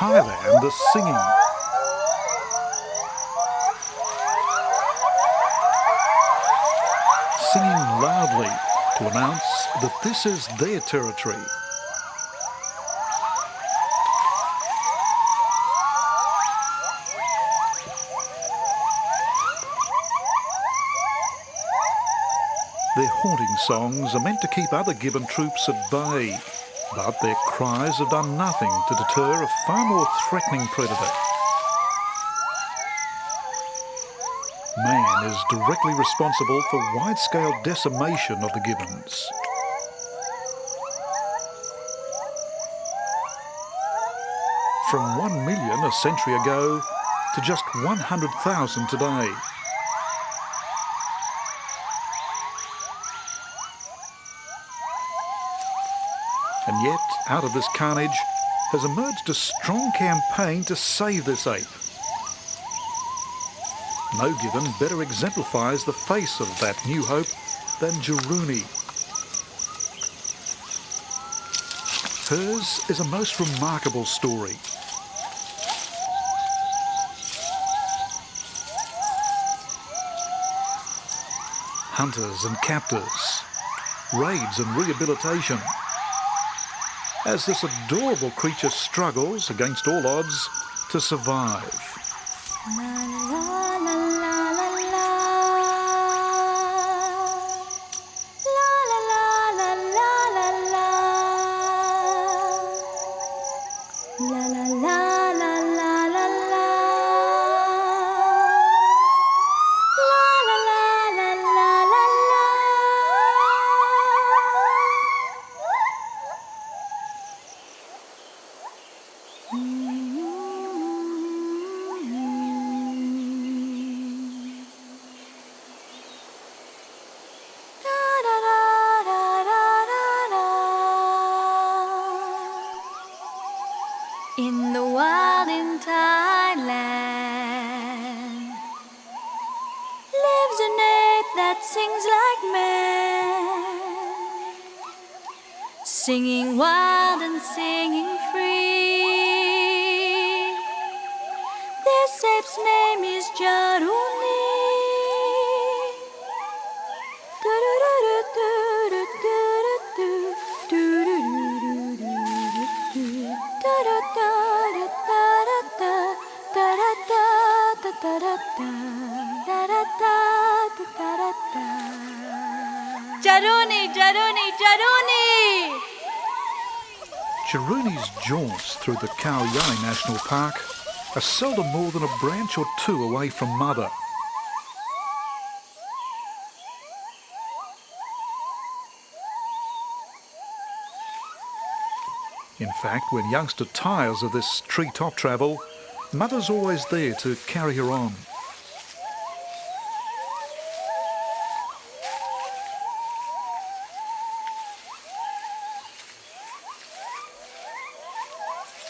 Thailand are singing. Singing loudly to announce that this is their territory. Their haunting songs are meant to keep other gibbon troops at bay, but their cries have done nothing to deter a far more threatening predator. Man is directly responsible for wide-scale decimation of the gibbons. From 1 million a century ago to just 100,000 today. And yet, out of this carnage has emerged a strong campaign to save this ape. No gibbon better exemplifies the face of that new hope than Jarunee. Hers is a most remarkable story. Hunters and captors, raids and rehabilitation. As this adorable creature struggles against all odds to survive. In the wild in Thailand lives an ape that sings like man, singing wild and singing free. This ape's name is Jarunee. Jarunee, Jarunee, Jarunee! Jarunee's jaunts through the Khao Yai National Park are seldom more than a branch or two away from mother. In fact, when youngster tires of this treetop travel, mother's always there to carry her on.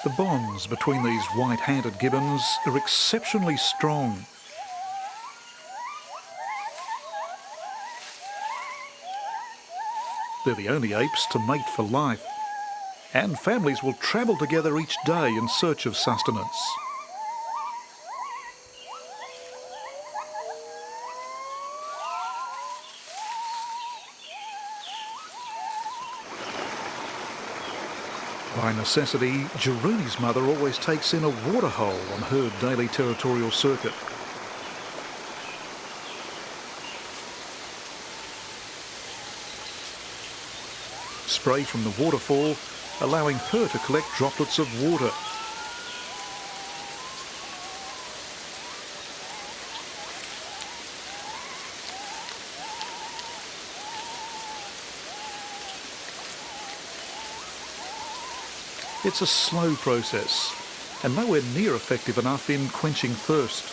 The bonds between these white-handed gibbons are exceptionally strong. They're the only apes to mate for life, and families will travel together each day in search of sustenance. By necessity, Jarunee's mother always takes in a water hole on her daily territorial circuit. Spray from the waterfall, allowing her to collect droplets of water. It's a slow process, and nowhere near effective enough in quenching thirst.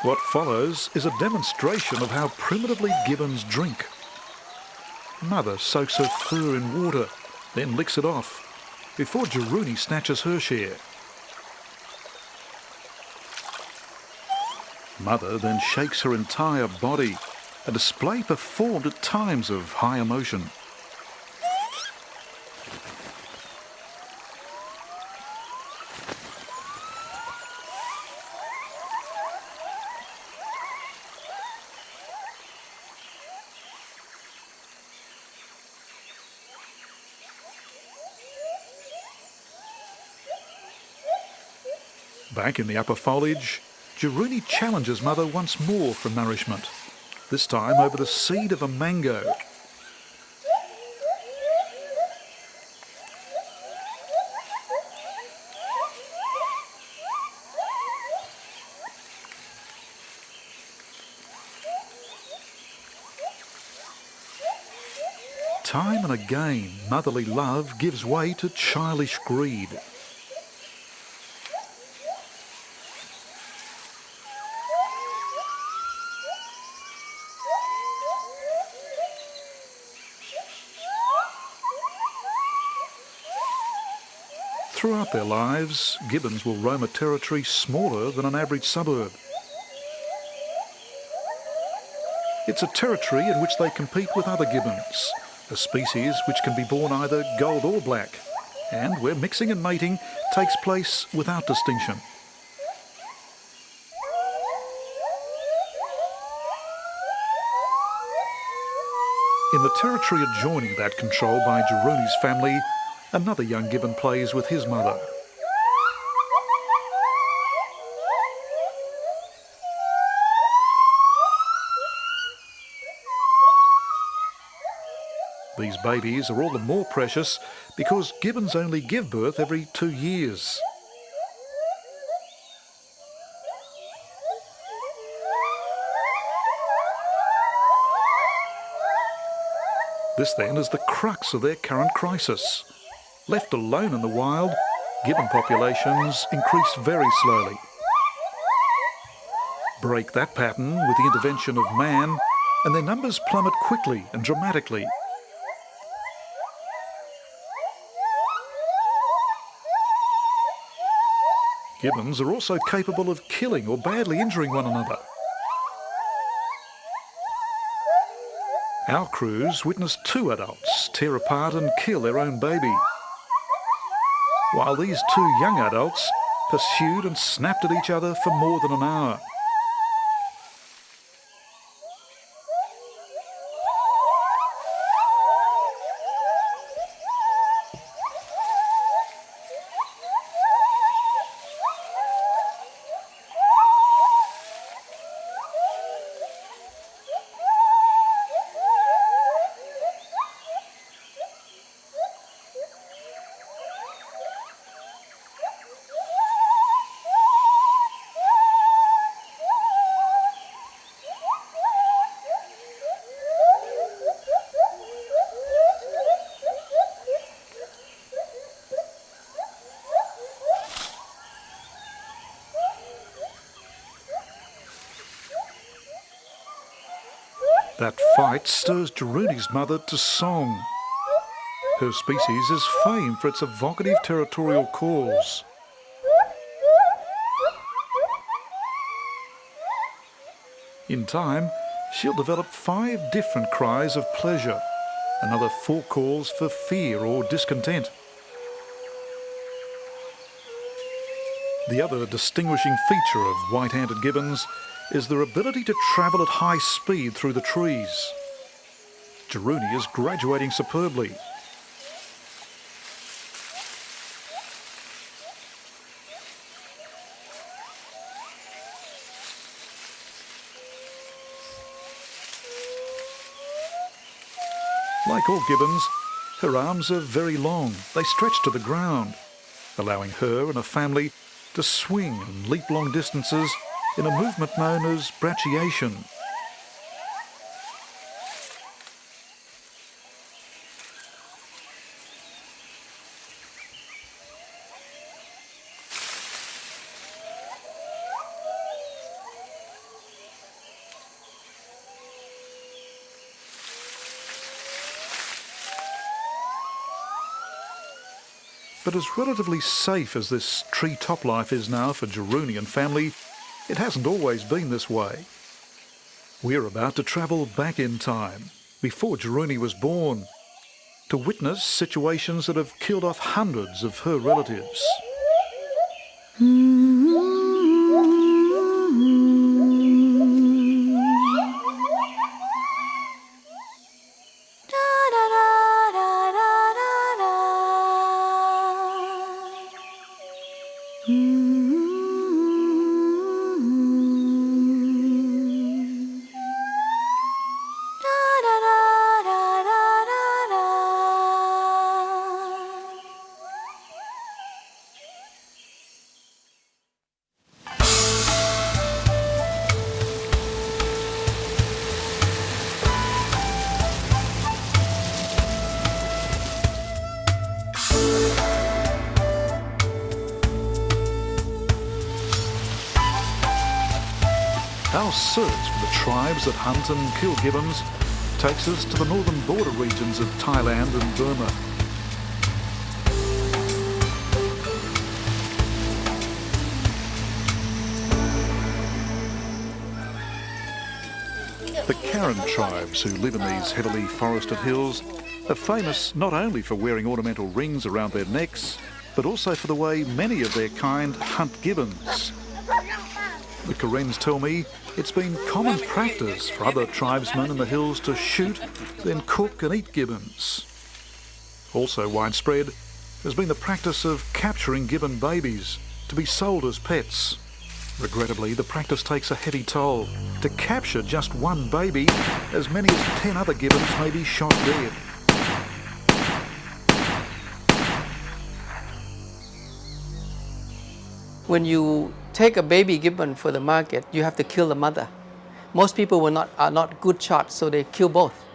What follows is a demonstration of how primitively gibbons drink. Mother soaks her fur in water, then licks it off, before Jarunee snatches her share. Mother then shakes her entire body, a display performed at times of high emotion. Back in the upper foliage, Jarunee challenges Mother once more for nourishment, this time over the seed of a mango. Time and again, motherly love gives way to childish greed. Throughout their lives, gibbons will roam a territory smaller than an average suburb. It's a territory in which they compete with other gibbons, a species which can be born either gold or black, and where mixing and mating takes place without distinction. In the territory adjoining that controlled by Jarunee's family, another young gibbon plays with his mother. These babies are all the more precious because gibbons only give birth every 2 years. This then is the crux of their current crisis. Left alone in the wild, gibbon populations increase very slowly. Break that pattern with the intervention of man, and their numbers plummet quickly and dramatically. Gibbons are also capable of killing or badly injuring one another. Our crews witnessed 2 adults tear apart and kill their own baby, while these 2 young adults pursued and snapped at each other for more than an hour. That fight stirs Jarunee's mother to song. Her species is famed for its evocative territorial calls. In time, she'll develop 5 different cries of pleasure, another 4 calls for fear or discontent. The other distinguishing feature of white-handed gibbons is their ability to travel at high speed through the trees. Jarunee is graduating superbly. Like all gibbons, her arms are very long. They stretch to the ground, allowing her and her family to swing and leap long distances in a movement known as brachiation. But as relatively safe as this tree-top life is now for Jarunee and family, it hasn't always been this way. We're about to travel back in time, before Jarunee was born, to witness situations that have killed off hundreds of her relatives. Our search for the tribes that hunt and kill gibbons takes us to the northern border regions of Thailand and Burma. The Karen tribes who live in these heavily forested hills are famous not only for wearing ornamental rings around their necks, but also for the way many of their kind hunt gibbons. The Karens tell me it's been common practice for other tribesmen in the hills to shoot, then cook and eat gibbons. Also widespread has been the practice of capturing gibbon babies to be sold as pets. Regrettably, the practice takes a heavy toll. To capture just one baby, as many as 10 other gibbons may be shot dead. When you take a baby gibbon for the market, you have to kill the mother. Most people are not good shots, so they kill both.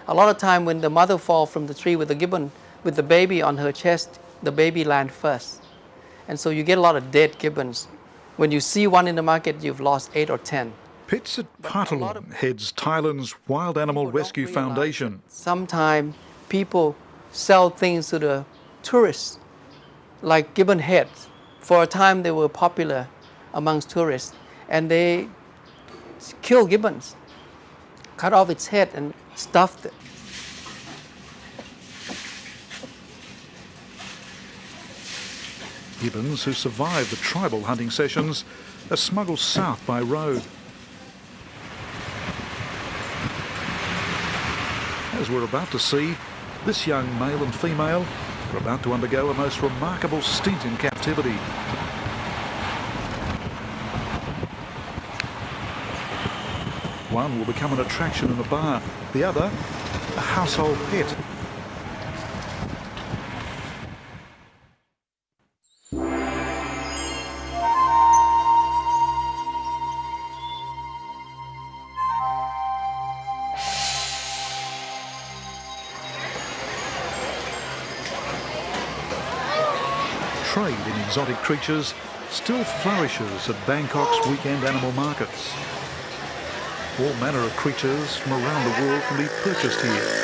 A lot of time when the mother falls from the tree with the gibbon, with the baby on her chest, the baby lands first. And so you get a lot of dead gibbons. When you see one in the market, you've lost 8 or 10. Pitsit Patalong heads Thailand's Wild Animal Rescue Foundation. Sometimes people sell things to the tourists, like gibbon heads. For a time, they were popular amongst tourists, and they kill gibbons, cut off its head and stuffed it. Gibbons who survive the tribal hunting sessions are smuggled south by road. As we're about to see, this young male and female are about to undergo a most remarkable stint in captivity. One will become an attraction in the bar, the other a household pet. Trade in exotic creatures still flourishes at Bangkok's weekend animal markets. All manner of creatures from around the world can be purchased here.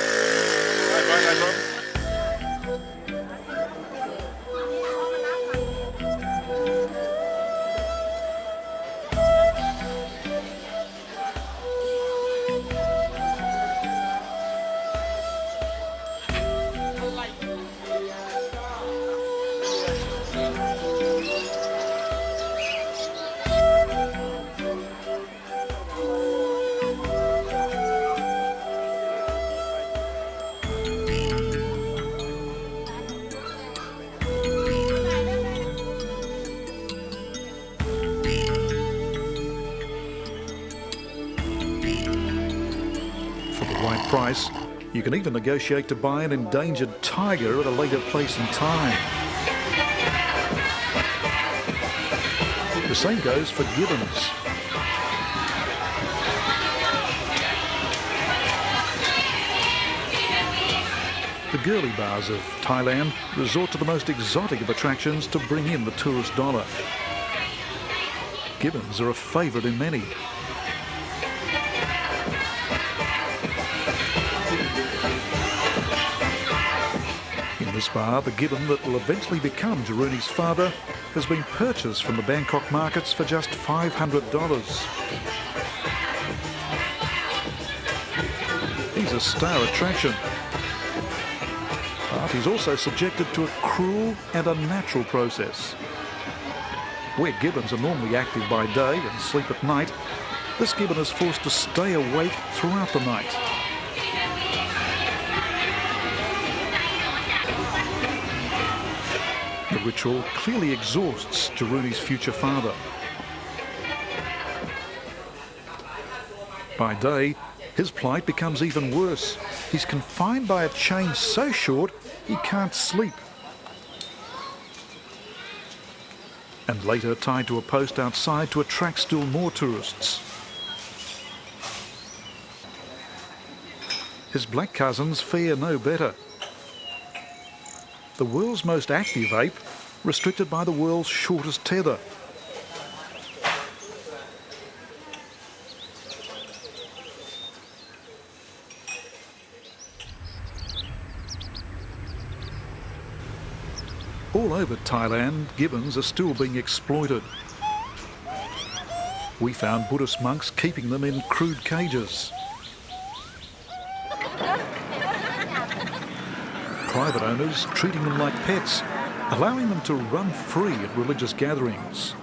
Price, you can even negotiate to buy an endangered tiger at a later place and time. The same goes for gibbons. The girly bars of Thailand resort to the most exotic of attractions to bring in the tourist dollar. Gibbons are a favourite in many. In this bar, the gibbon that will eventually become Jarunee's father has been purchased from the Bangkok markets for just $500. He's a star attraction, but he's also subjected to a cruel and unnatural process. Where gibbons are normally active by day and sleep at night, this gibbon is forced to stay awake throughout the night. The ritual clearly exhausts Jarunee's future father. By day, his plight becomes even worse. He's confined by a chain so short he can't sleep. And later tied to a post outside to attract still more tourists. His black cousins fare no better. The world's most active ape, restricted by the world's shortest tether. All over Thailand, gibbons are still being exploited. We found Buddhist monks keeping them in crude cages. Private owners treating them like pets, allowing them to run free at religious gatherings.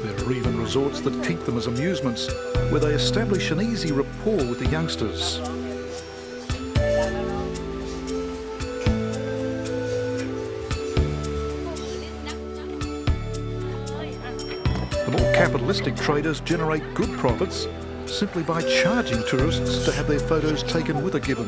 There are even resorts that keep them as amusements, where they establish an easy rapport with the youngsters. The more capitalistic traders generate good profits simply by charging tourists to have their photos taken with a gibbon.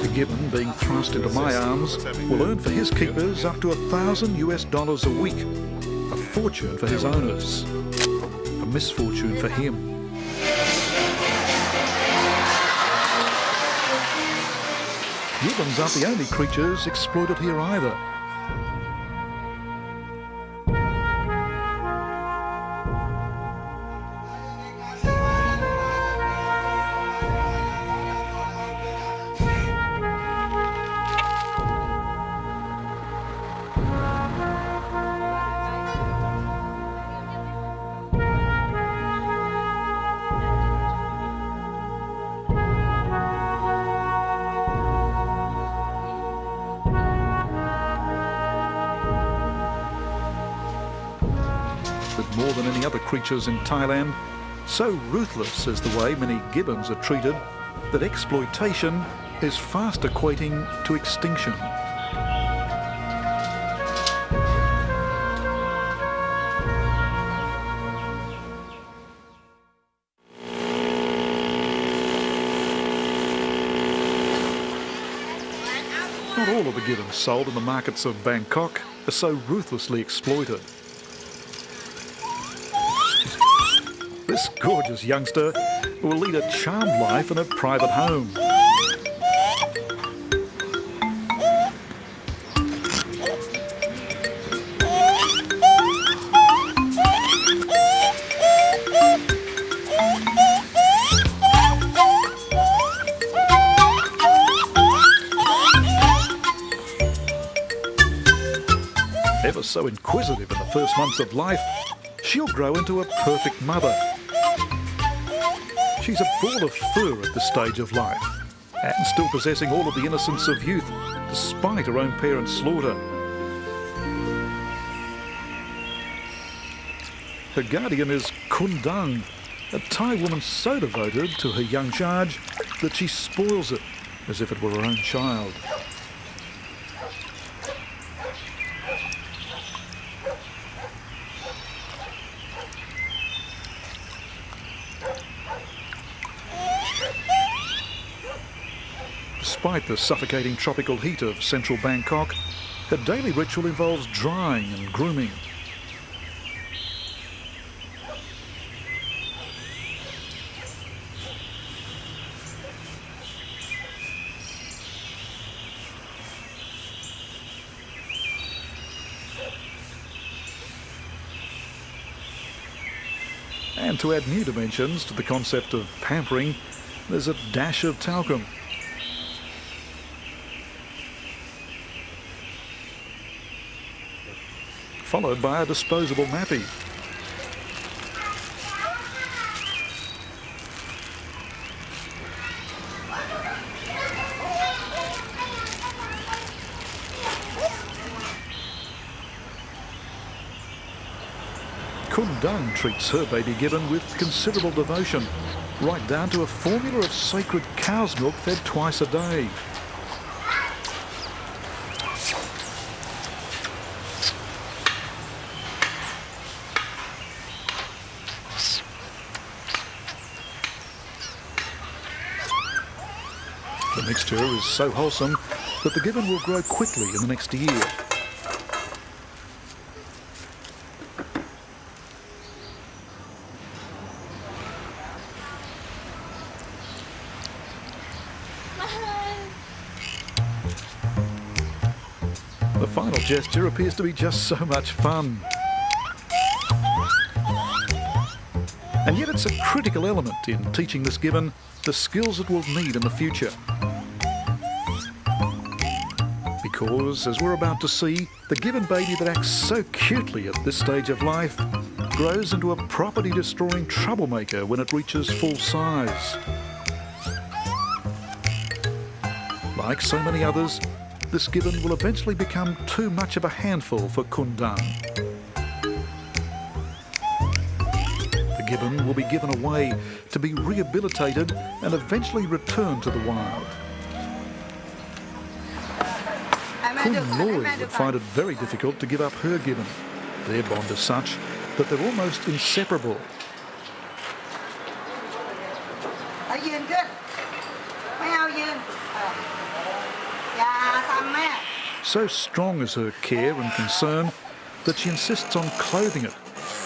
The gibbon being thrust into my arms will earn for his keepers up to $1,000 a week. A fortune for his owners, a misfortune for him. Gibbons aren't the only creatures exploited here either. But more than any other creatures in Thailand, so ruthless is the way many gibbons are treated that exploitation is fast equating to extinction. Not all of the gibbons sold in the markets of Bangkok are so ruthlessly exploited. This gorgeous youngster will lead a charmed life in a private home. Ever so inquisitive in the first months of life, she'll grow into a perfect mother. She's a ball of fur at this stage of life, and still possessing all of the innocence of youth, despite her own parents' slaughter. Her guardian is Kundang, a Thai woman so devoted to her young charge that she spoils it as if it were her own child. Despite the suffocating tropical heat of central Bangkok, her daily ritual involves drying and grooming. And to add new dimensions to the concept of pampering, there's a dash of talcum. Followed by a disposable nappy. Kundung treats her baby gibbon with considerable devotion, right down to a formula of sacred cow's milk fed twice a day. The mixture is so wholesome that the gibbon will grow quickly in the next year. The final gesture appears to be just so much fun. And yet it's a critical element in teaching this gibbon the skills it will need in the future. Because, as we're about to see, the gibbon baby that acts so cutely at this stage of life grows into a property-destroying troublemaker when it reaches full size. Like so many others, this gibbon will eventually become too much of a handful for Kundung. The gibbon will be given away to be rehabilitated and eventually returned to the wild. Kun Loy would find it very difficult to give up her gibbon. Their bond is such that they're almost inseparable. So strong is her care and concern that she insists on clothing it,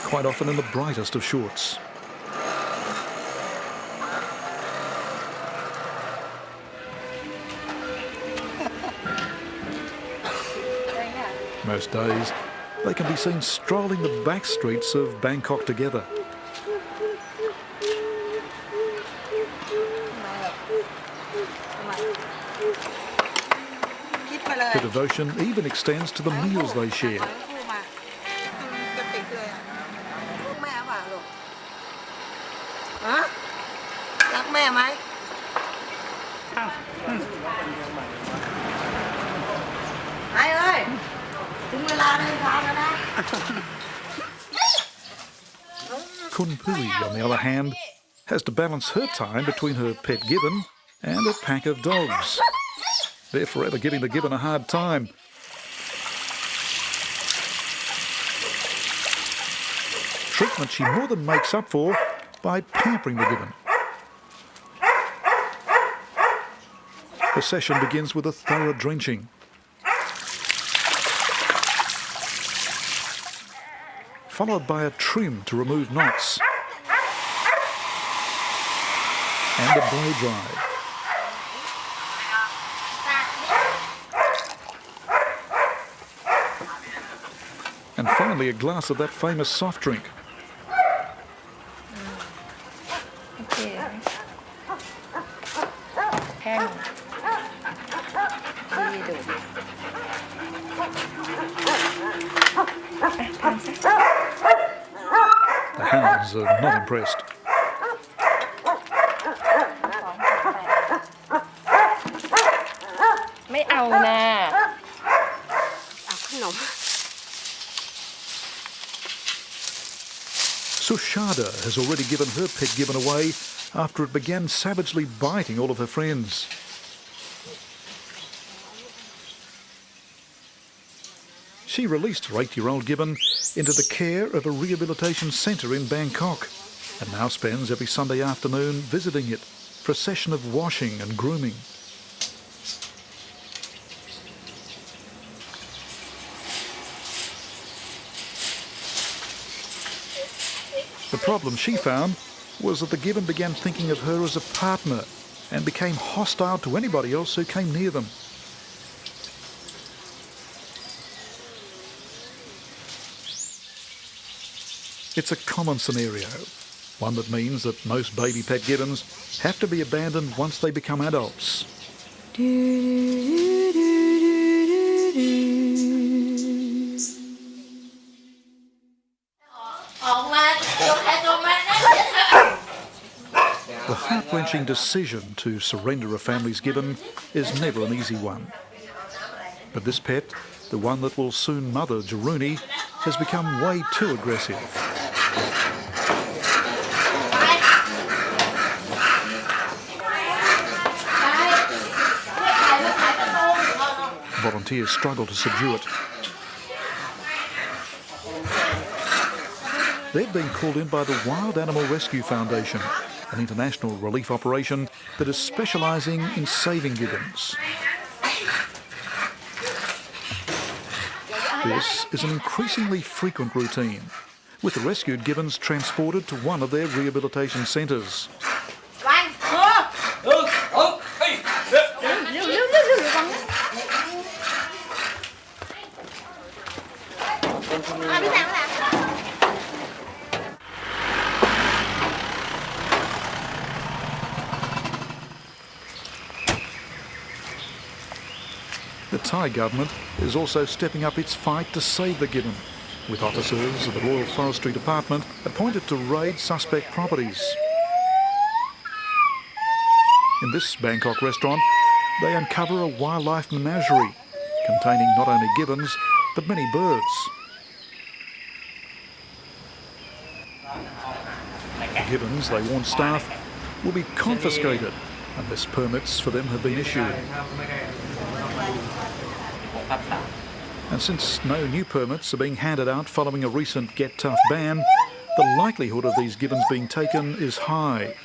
quite often in the brightest of shorts. Most days, they can be seen strolling the back streets of Bangkok together. The devotion even extends to the meals they share. Kun Pui, on the other hand, has to balance her time between her pet gibbon and a pack of dogs. They're forever giving the gibbon a hard time. Treatment she more than makes up for by pampering the gibbon. The session begins with a thorough drenching. Followed by a trim to remove knots. And a blow dry. And finally a glass of that famous soft drink. The hounds are not impressed. Sushada has already given her pet gibbon away after it began savagely biting all of her friends. She released her 8-year-old gibbon into the care of a rehabilitation centre in Bangkok and now spends every Sunday afternoon visiting it for a session of washing and grooming. The problem she found was that the gibbon began thinking of her as a partner and became hostile to anybody else who came near them. It's a common scenario. one that means that most baby pet gibbons have to be abandoned once they become adults. The heart-wrenching decision to surrender a family's gibbon is never an easy one. But this pet, the one that will soon mother Jarunee, has become way too aggressive. Volunteers struggle to subdue it. They've been called in by the Wild Animal Rescue Foundation, an international relief operation that is specialising in saving gibbons. This is an increasingly frequent routine, with the rescued gibbons transported to one of their rehabilitation centres. The Thai government is also stepping up its fight to save the gibbon, with officers of the Royal Forestry Department appointed to raid suspect properties. In this Bangkok restaurant, they uncover a wildlife menagerie containing not only gibbons, but many birds. The gibbons, they warn staff, will be confiscated unless permits for them have been issued. And since no new permits are being handed out following a recent Get Tough ban, the likelihood of these gibbons being taken is high.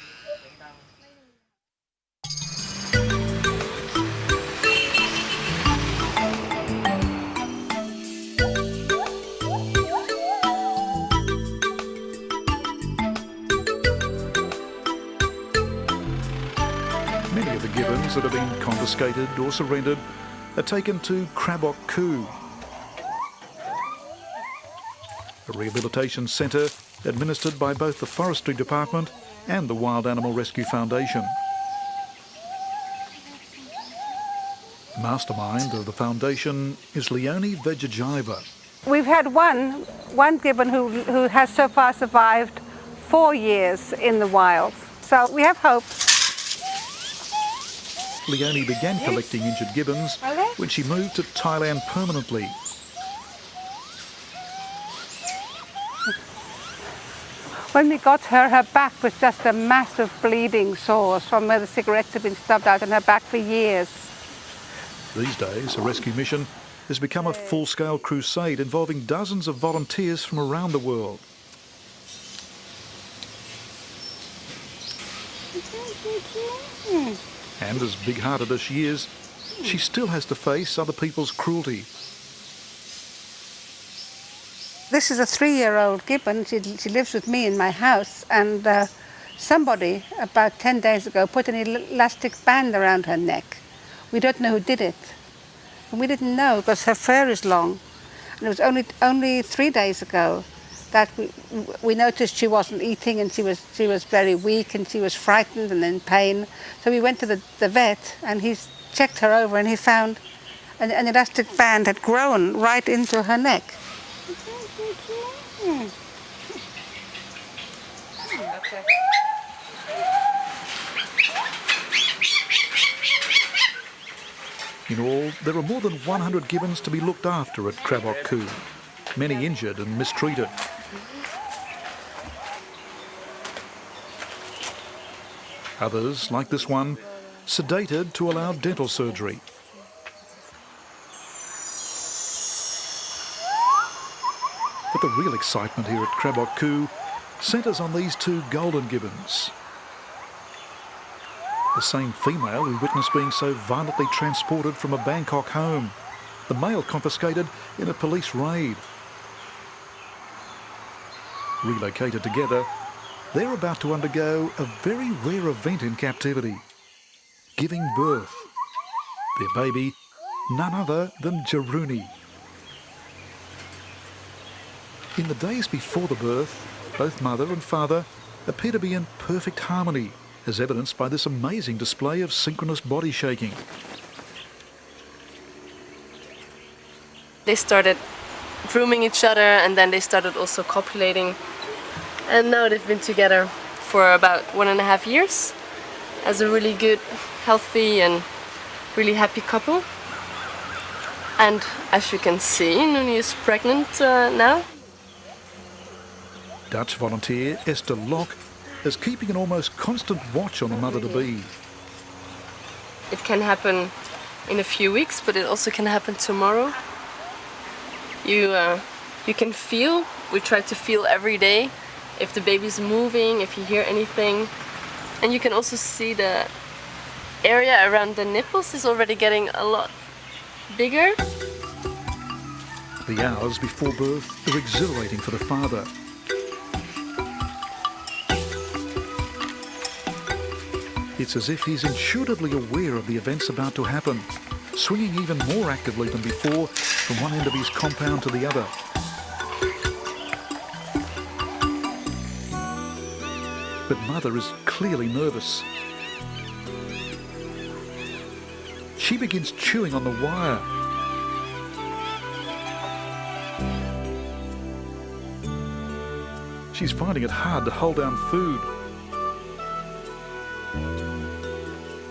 Many of the gibbons that have been confiscated or surrendered are taken to Krabok Ku, a rehabilitation centre administered by both the Forestry Department and the Wild Animal Rescue Foundation. Mastermind of the foundation is Leonie Vejajiva. We've had one gibbon who has so far survived 4 years in the wild. So we have hope. Leonie began collecting injured gibbons when she moved to Thailand permanently. When we got her, her back was just a massive bleeding sores from where the cigarettes had been stubbed out in her back for years. These days, a rescue mission has become a full-scale crusade involving dozens of volunteers from around the world. And as big-hearted as she is, she still has to face other people's cruelty. This is a 3-year-old gibbon. She lives with me in my house, and somebody about 10 days ago put an elastic band around her neck. We don't know who did it. And we didn't know because her fur is long. And it was only 3 days ago that we noticed she wasn't eating, and she was very weak, and she was frightened and in pain. So we went to the vet, and he checked her over, and he found an elastic band had grown right into her neck. In all, there are more than 100 gibbons to be looked after at Krabok Ku, many injured and mistreated. Others, like this one, sedated to allow dental surgery. But the real excitement here at Krabok Ku centres on these 2 golden gibbons. The same female we witnessed being so violently transported from a Bangkok home. The male confiscated in a police raid. Relocated together, they're about to undergo a very rare event in captivity, giving birth. Their baby, none other than Jarunee. In the days before the birth, both mother and father appear to be in perfect harmony, as evidenced by this amazing display of synchronous body shaking. They started grooming each other, and then they started also copulating. And now they've been together for about 1.5 years as a really good, healthy and really happy couple. And as you can see, Noonie is pregnant now. Dutch volunteer Esther Locke is keeping an almost constant watch on the mother-to-be. It can happen in a few weeks, but it also can happen tomorrow. You can feel, we try to feel every day if the baby's moving, if you hear anything. And you can also see the area around the nipples is already getting a lot bigger. The hours before birth are exhilarating for the father. It's as if he's intuitively aware of the events about to happen, swinging even more actively than before from one end of his compound to the other. But mother is clearly nervous. She begins chewing on the wire. She's finding it hard to hold down food.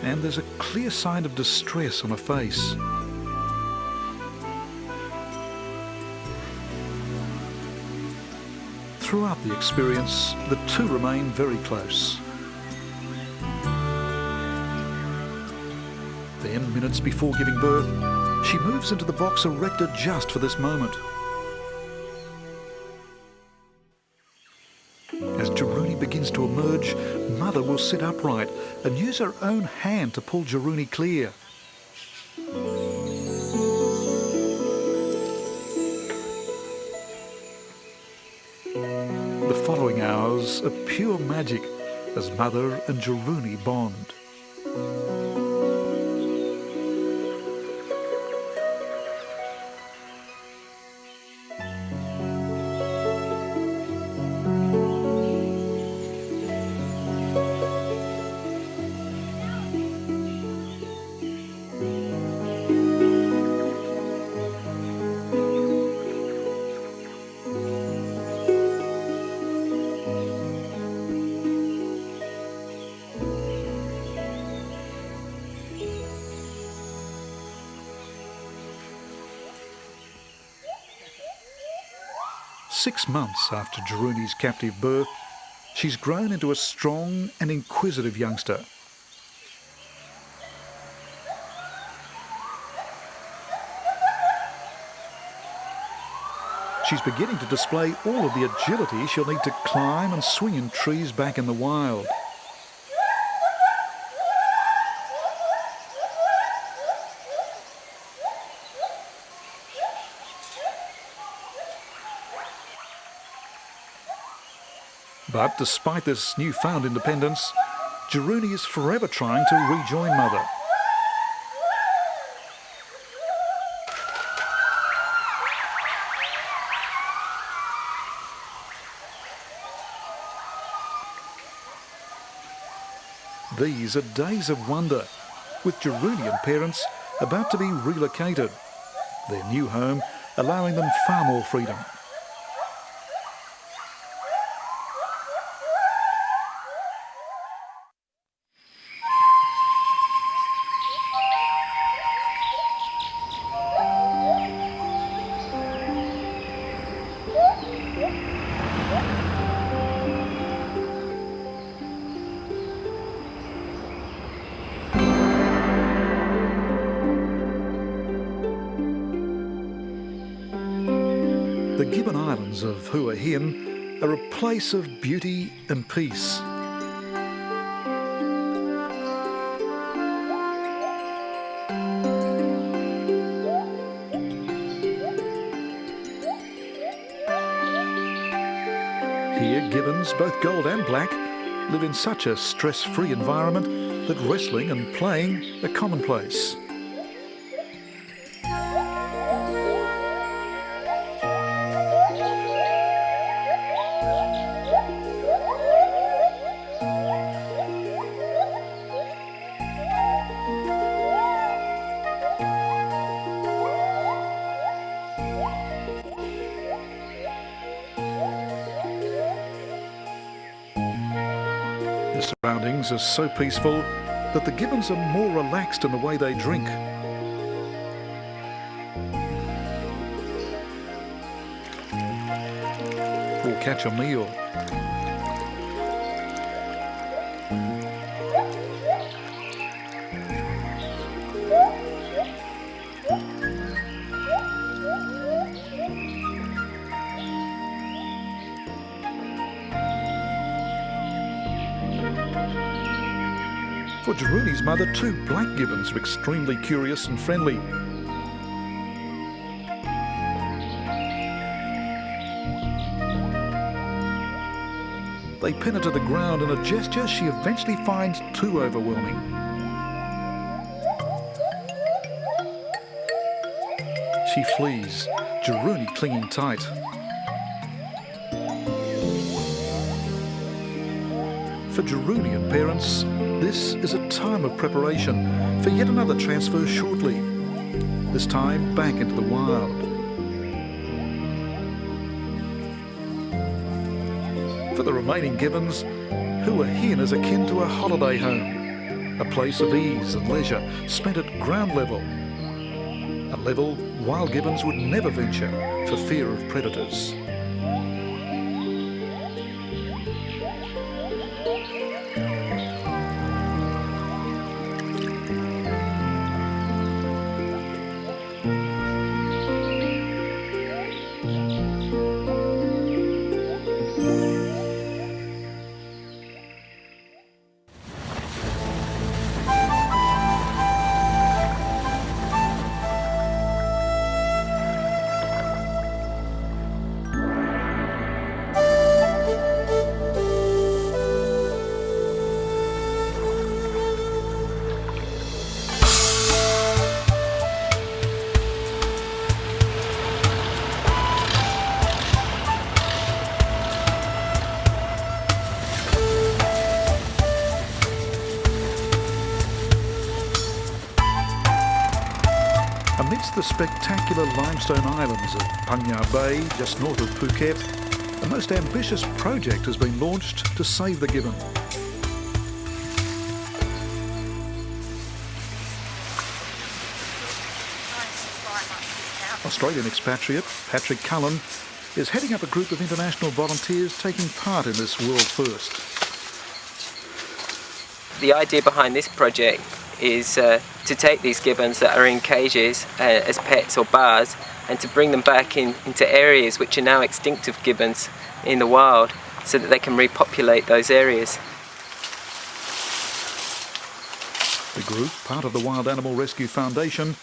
And there's a clear sign of distress on her face. Throughout the experience, the two remain very close. Then, minutes before giving birth, she moves into the box erected just for this moment. As Jarunee begins to emerge, mother will sit upright and use her own hand to pull Jarunee clear. The following hours are pure magic as mother and Jarunee bond. Six months after Jarunee's captive birth, she's grown into a strong and inquisitive youngster. She's beginning to display all of the agility she'll need to climb and swing in trees back in the wild. But despite this newfound independence, Jarunee is forever trying to rejoin mother. These are days of wonder, with Jarunean parents about to be relocated, their new home allowing them far more freedom. The Gibbon Islands of Hua Hin are a place of beauty and peace. Here, gibbons, both gold and black, live in such a stress-free environment that wrestling and playing are commonplace. surroundings are so peaceful that the gibbons are more relaxed in the way they drink. Or catch a meal. For Jarunee's mother, two black gibbons are extremely curious and friendly. They pin her to the ground in a gesture she eventually finds too overwhelming. She flees, Jarunee clinging tight. For Jarunee and parents, this is a time of preparation for yet another transfer shortly, this time back into the wild. For the remaining gibbons, who are here as akin to a holiday home, a place of ease and leisure spent at ground level, a level wild gibbons would never venture for fear of predators. Amidst the spectacular limestone islands of Phang Bay, just north of Phuket, a most ambitious project has been launched to save the gibbon. Australian expatriate Patrick Cullen is heading up a group of international volunteers taking part in this world first. The idea behind this project is to take these gibbons that are in cages as pets or bars and to bring them back into areas which are now extinctive gibbons in the wild so that they can repopulate those areas. The group, part of the Wild Animal Rescue Foundation,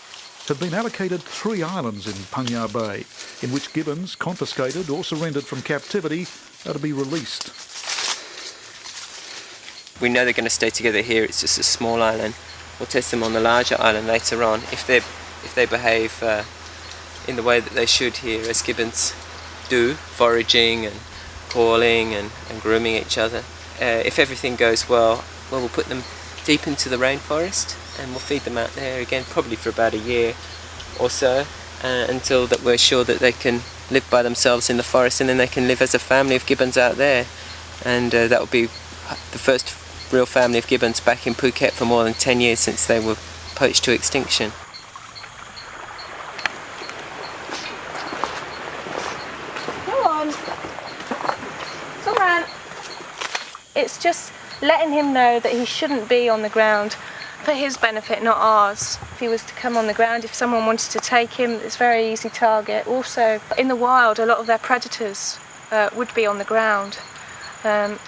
have been allocated 3 islands in Phang Bay in which gibbons confiscated or surrendered from captivity are to be released. We know they're going to stay together here, it's just a small island. We'll test them on the larger island later on if they behave in the way that they should here, as gibbons do, foraging and calling and grooming each other. If everything goes well, we'll put them deep into the rainforest and we'll feed them out there again, probably for about a year or so, until that we're sure that they can live by themselves in the forest, and then they can live as a family of gibbons out there. And that will be the first real family of gibbons back in Phuket for more than 10 years since they were poached to extinction. Come on. Come on. It's just letting him know that he shouldn't be on the ground for his benefit, not ours. If he was to come on the ground, if someone wanted to take him, it's a very easy target. Also, in the wild, a lot of their predators would be on the ground.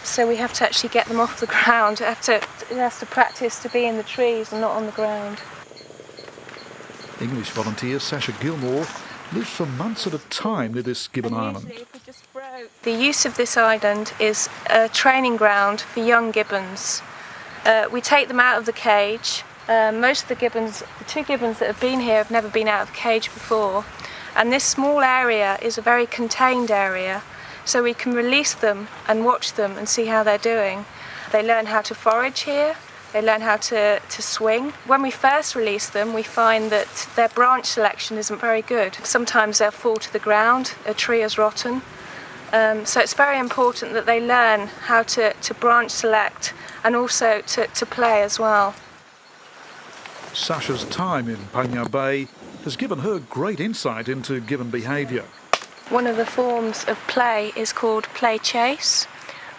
So we have to actually get them off the ground. It has to practice to be in the trees and not on the ground. English volunteer Sasha Gilmore lives for months at a time near this gibbon island. The use of this island is a training ground for young gibbons. We take them out of the cage. Most of the gibbons, the 2 gibbons that have been here, have never been out of the cage before. And this small area is a very contained area. So we can release them and watch them and see how they're doing. They learn how to forage here, they learn how to swing. When we first release them, we find that their branch selection isn't very good. Sometimes they'll fall to the ground, a tree is rotten. So it's very important that they learn how to branch select and also to play as well. Sasha's time in Panya Bay has given her great insight into gibbon behaviour. One of the forms of play is called play chase,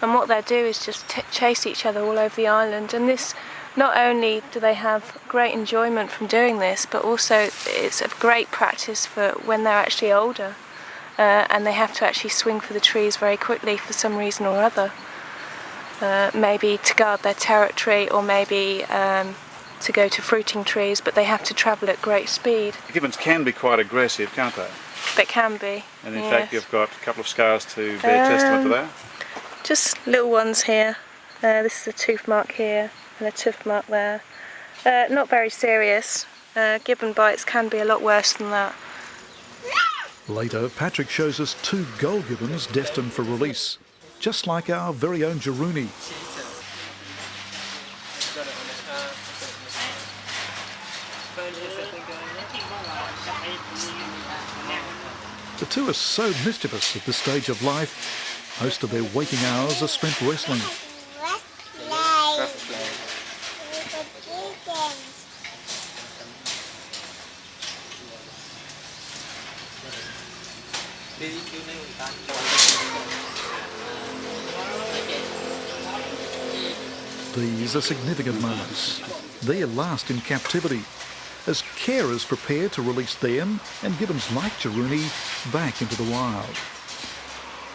and what they do is just chase each other all over the island. And this, not only do they have great enjoyment from doing this, but also it's a great practice for when they're actually older and they have to actually swing for the trees very quickly for some reason or other. Maybe to guard their territory, or maybe to go to fruiting trees, but they have to travel at great speed. Gibbons can be quite aggressive, can't they? They can be. And in yes. fact you've got a couple of scars to bear testament to that. Just little ones here. This is a tooth mark here and a tooth mark there. Not very serious. Gibbon bites can be a lot worse than that. Later, Patrick shows us 2 gold gibbons destined for release, just like our very own Jarunee. The 2 are so mischievous at this stage of life. Most of their waking hours are spent wrestling. These are significant moments. Their last in captivity, as carers prepare to release them and gibbons like Jarunee back into the wild.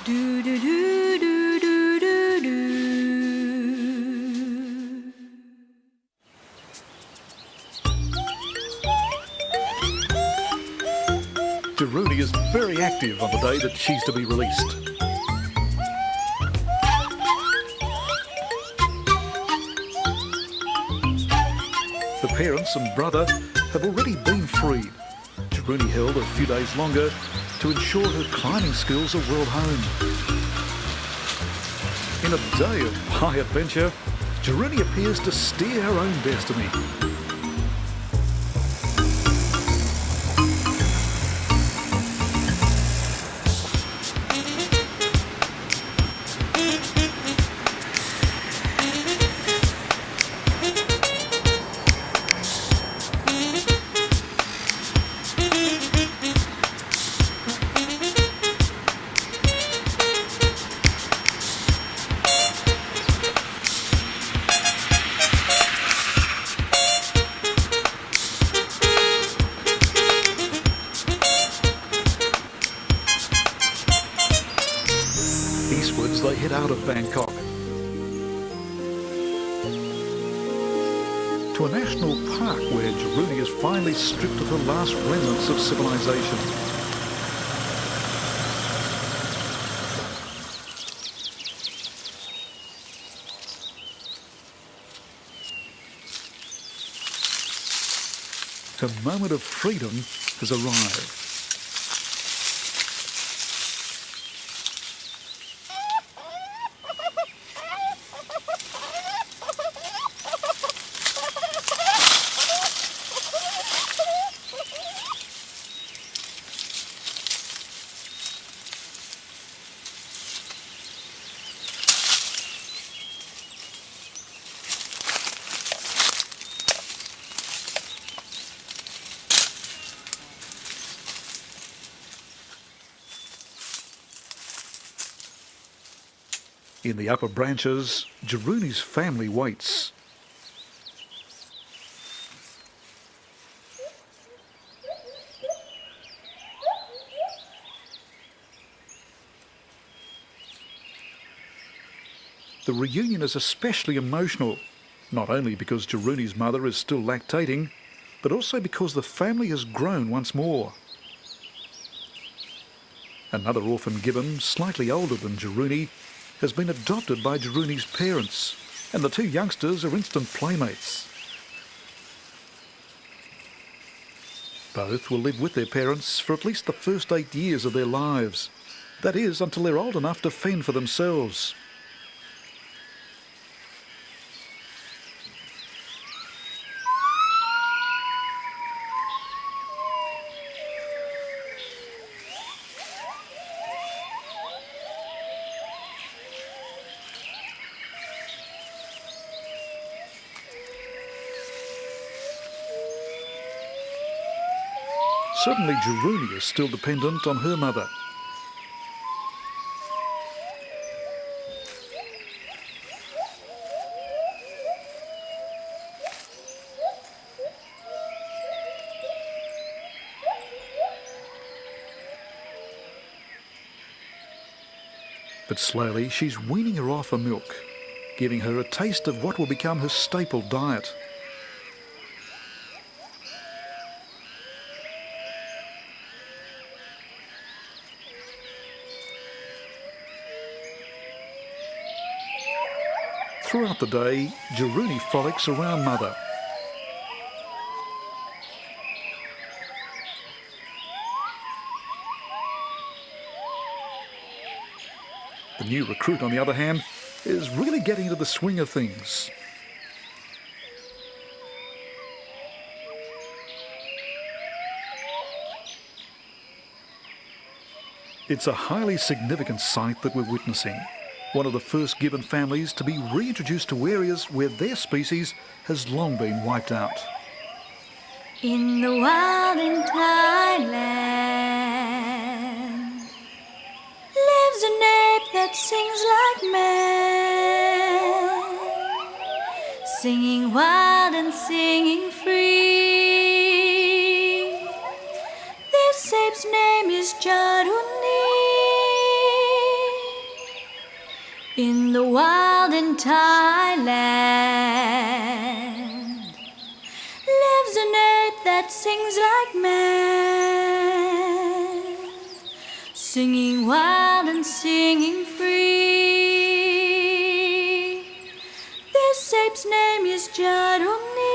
Do do do do do do do. Jarunee is very active on the day that she's to be released. The parents and brother have already been freed. Jarunee held a few days longer to ensure her climbing skills are well honed. In a day of high adventure, Jarunee appears to steer her own destiny. Eastwards, they head out of Bangkok to a national park where Jarunee is finally stripped of her last remnants of civilization. Her moment of freedom has arrived. In the upper branches, Jarunee's family waits. The reunion is especially emotional, not only because Jarunee's mother is still lactating, but also because the family has grown once more. Another orphan gibbon, slightly older than Jarunee, has been adopted by Jarunee's parents, and the 2 youngsters are instant playmates. Both will live with their parents for at least the first 8 years of their lives. That is, until they're old enough to fend for themselves. Certainly Jarunee is still dependent on her mother. But slowly she's weaning her off her milk, giving her a taste of what will become her staple diet. Throughout the day, Jarunee frolics around mother. The new recruit, on the other hand, is really getting into the swing of things. It's a highly significant sight that we're witnessing. One of the first gibbon families to be reintroduced to areas where their species has long been wiped out. In the wild in Thailand lives an ape that sings like man, singing wild and singing free. This ape's name is Jarunee. In the wild in Thailand lives an ape that sings like man, singing wild and singing free. This ape's name is Jarunee.